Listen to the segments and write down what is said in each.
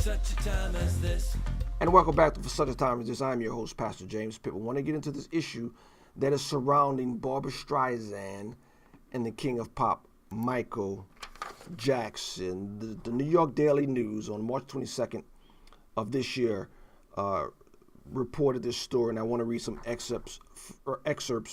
such a time as this. And welcome back to For Such a Time as This. I'm your host, Pastor James Pitt. We want to get into this issue that is surrounding Barbra Streisand and the king of pop, Michael Jackson. The New York Daily News on March 22nd of this year reported this story, and I want to read some excerpts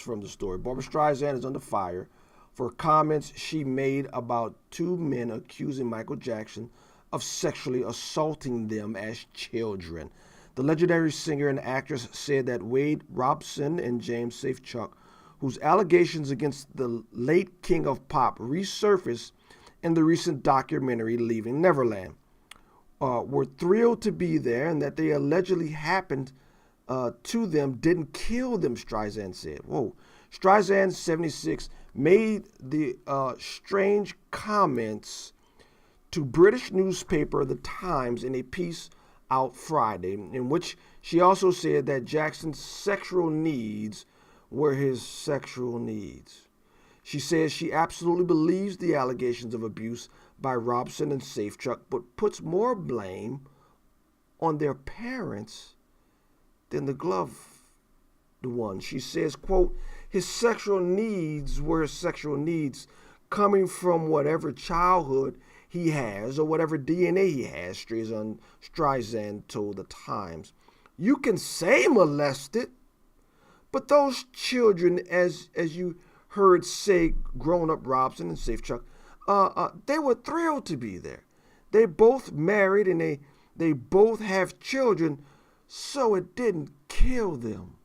from the story. Barbra Streisand is under fire for comments she made about two men accusing Michael Jackson of sexually assaulting them as children. The legendary singer and actress said that Wade Robson and James Safechuck, whose allegations against the late king of pop resurfaced in the recent documentary Leaving Neverland, were thrilled to be there, and that they allegedly happened to them didn't kill them, Streisand said. Whoa. Streisand, 76, made the strange comments to British newspaper The Times in a piece out Friday, in which she also said that Jackson's sexual needs were his sexual needs. She says she absolutely believes the allegations of abuse by Robson and Safechuck, but puts more blame on their parents than the gloved one. She says, quote, his sexual needs were his sexual needs coming from whatever childhood he has or whatever DNA he has, Streisand told The Times. You can say molested, but those children, as you heard say, grown-up Robson and Safechuck, they were thrilled to be there. They both married and they both have children, so it didn't kill them.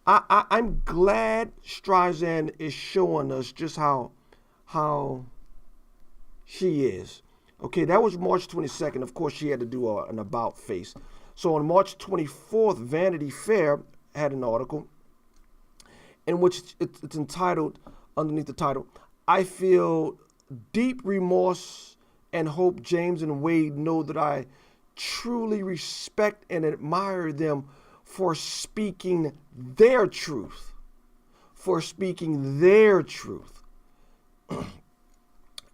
I'm glad Streisand is showing us just how she is. Okay, that was March 22nd. Of course, she had to do an about face. So on March 24th, Vanity Fair had an article in which it's entitled, underneath the title, I feel deep remorse and hope James and Wade know that I truly respect and admire them for speaking their truth. For speaking their truth.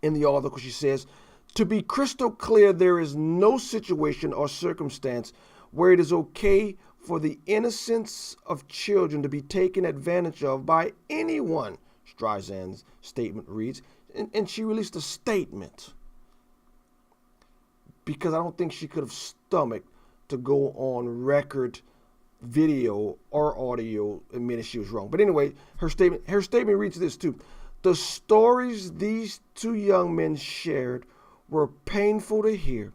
In the article, she says, to be crystal clear, there is no situation or circumstance where it is okay for the innocence of children to be taken advantage of by anyone, Streisand's statement reads. And she released a statement because I don't think she could have stomached to go on record, video, or audio admitting she was wrong. But anyway, her statement reads this too. The stories these two young men shared were painful to hear,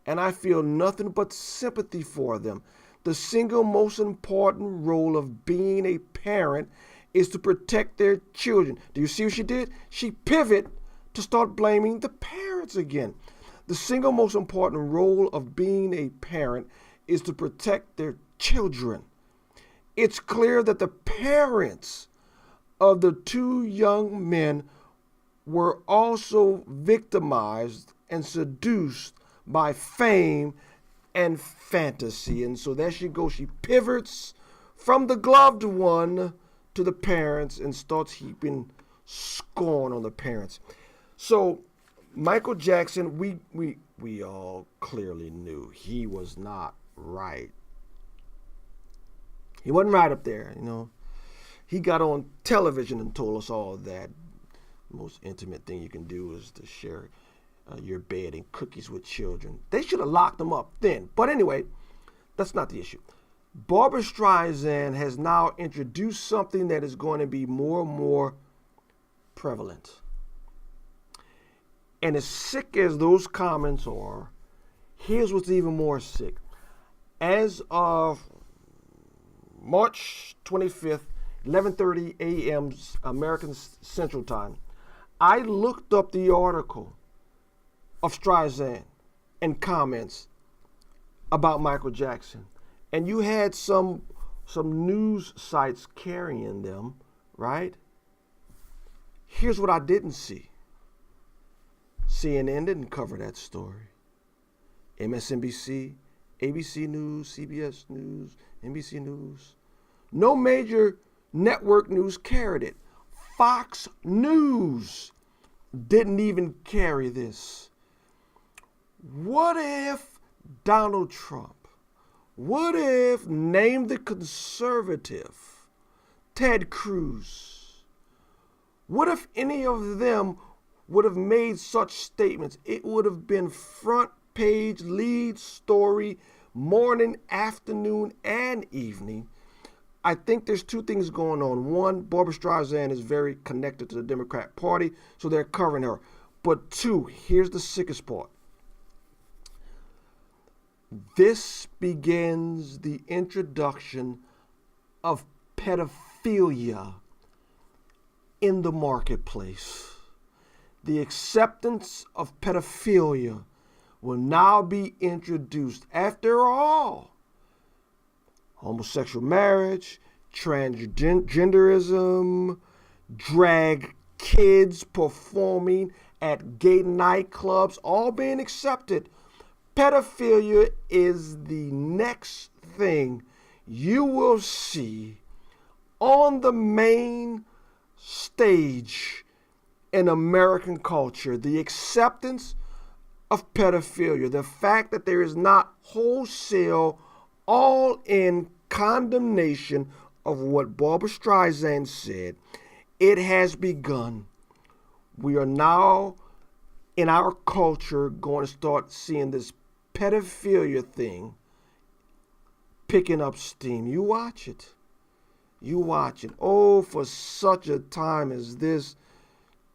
and I feel nothing but sympathy for them. The single most important role of being a parent is to protect their children. Do you see what she did? She pivoted to start blaming the parents again. The single most important role of being a parent is to protect their children. It's clear that the parents of the two young men were also victimized and seduced by fame and fantasy. And so there she goes. She pivots from the gloved one to the parents and starts heaping scorn on the parents. So Michael Jackson, we all clearly knew he was not right. He wasn't right up there, you know. He got on television and told us all that the most intimate thing you can do is to share your bed and cookies with children. They should have locked him up then. But anyway, that's not the issue. Barbra Streisand has now introduced something that is going to be more and more prevalent. And as sick as those comments are, here's what's even more sick. As of March 25th, 11:30 a.m. American Central Time, I looked up the article of Streisand and comments about Michael Jackson. And you had some news sites carrying them, right? Here's what I didn't see. CNN didn't cover that story. MSNBC, ABC News, CBS News, NBC News. No major network news carried it. Fox News didn't even carry this. What if Donald Trump? What if, name the conservative, Ted Cruz? What if any of them would have made such statements? It would have been front page, lead story, morning, afternoon, and evening. I think there's two things going on. One, Barbra Streisand is very connected to the Democrat Party, so they're covering her. But two, here's the sickest part. This begins the introduction of pedophilia in the marketplace. The acceptance of pedophilia will now be introduced. After all, homosexual marriage, transgenderism, drag kids performing at gay nightclubs, all being accepted. Pedophilia is the next thing you will see on the main stage in American culture. The acceptance of pedophilia, the fact that there is not wholesale, all-in condemnation of what Barbra Streisand said. It has begun. We are now, in our culture, going to start seeing this pedophilia thing picking up steam. You watch it. You watch it. Oh, for such a time as this,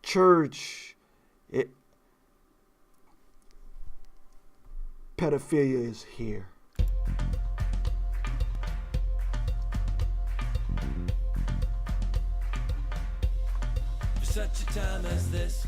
church, pedophilia is here. For such a time as this,